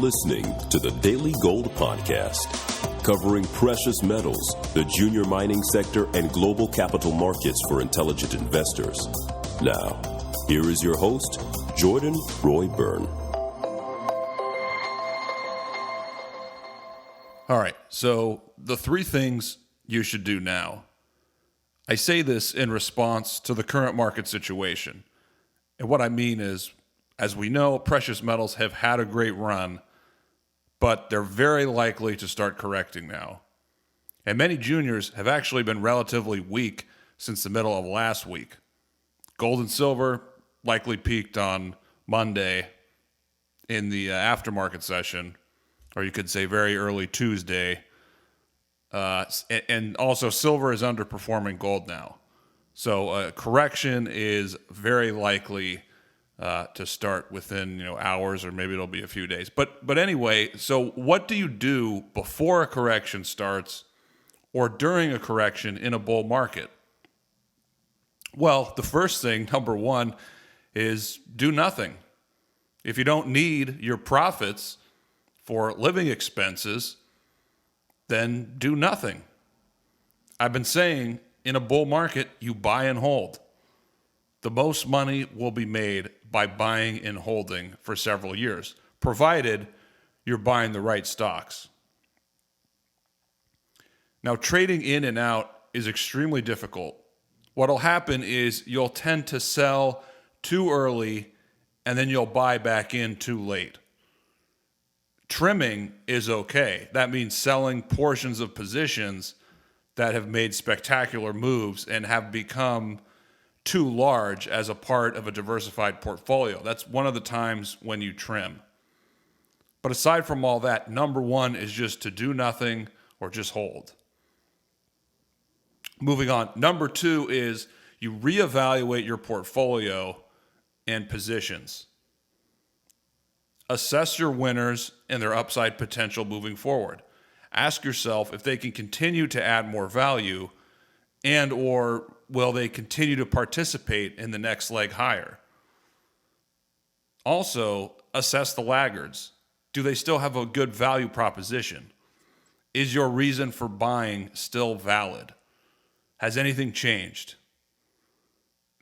listening to the Daily Gold Podcast, covering precious metals, the junior mining sector, and global capital markets for intelligent investors. Now, here is your host, Jordan Roy Byrne. All right, so the three things you should do now. I say this in response to the current market situation. And what I mean is, as we know, precious metals have had a great run, but they're very likely to start correcting now. And many juniors have actually been relatively weak since the middle of last week. Gold and silver likely peaked on Monday in the aftermarket session, or you could say very early Tuesday. And also silver is underperforming gold now. So a correction is very likely to start within hours, or maybe it'll be a few days. But anyway, so what do you do before a correction starts or during a correction in a bull market? Well, the first thing, number one, is do nothing. If you don't need your profits for living expenses, then do nothing. I've been saying in a bull market, you buy and hold. The most money will be made by buying and holding for several years, provided you're buying the right stocks. Now, trading in and out is extremely difficult. What'll happen is you'll tend to sell too early and then you'll buy back in too late. Trimming is okay. That means selling portions of positions that have made spectacular moves and have become too large as a part of a diversified portfolio. That's one of the times when you trim. But aside from all that, number one is just to do nothing or just hold. Moving on. Number two is you reevaluate your portfolio and positions. Assess your winners and their upside potential moving forward. Ask yourself if they can continue to add more value and or will they continue to participate in the next leg higher? Also, assess the laggards. Do they still have a good value proposition? Is your reason for buying still valid? Has anything changed?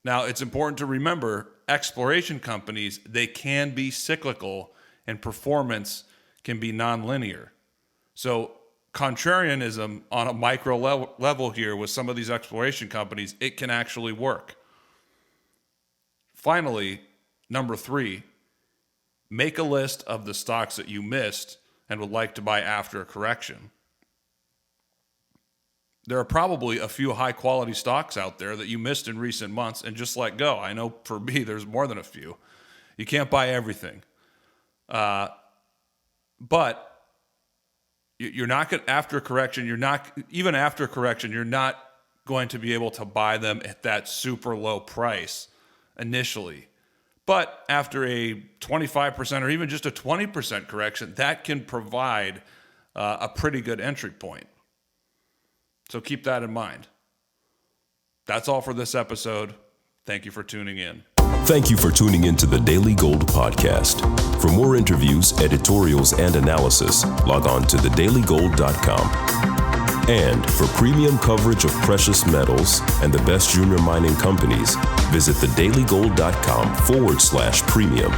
Now, it's important to remember, exploration companies, they can be cyclical and performance can be nonlinear. So contrarianism on a micro level here with some of these exploration companies, it can actually work. Finally, number three, make a list of the stocks that you missed and would like to buy after a correction. There are probably a few high-quality stocks out there that you missed in recent months and just let go. I know for me, there's more than a few. You can't buy everything. But you're not going after a correction. You're not even after a correction. You're not going to be able to buy them at that super low price initially. But after a 25% or even just a 20% correction, that can provide a pretty good entry point. So keep that in mind. That's all for this episode. Thank you for tuning in. Thank you for tuning in to the Daily Gold Podcast. For more interviews, editorials, and analysis, log on to thedailygold.com. And for premium coverage of precious metals and the best junior mining companies, visit thedailygold.com/premium.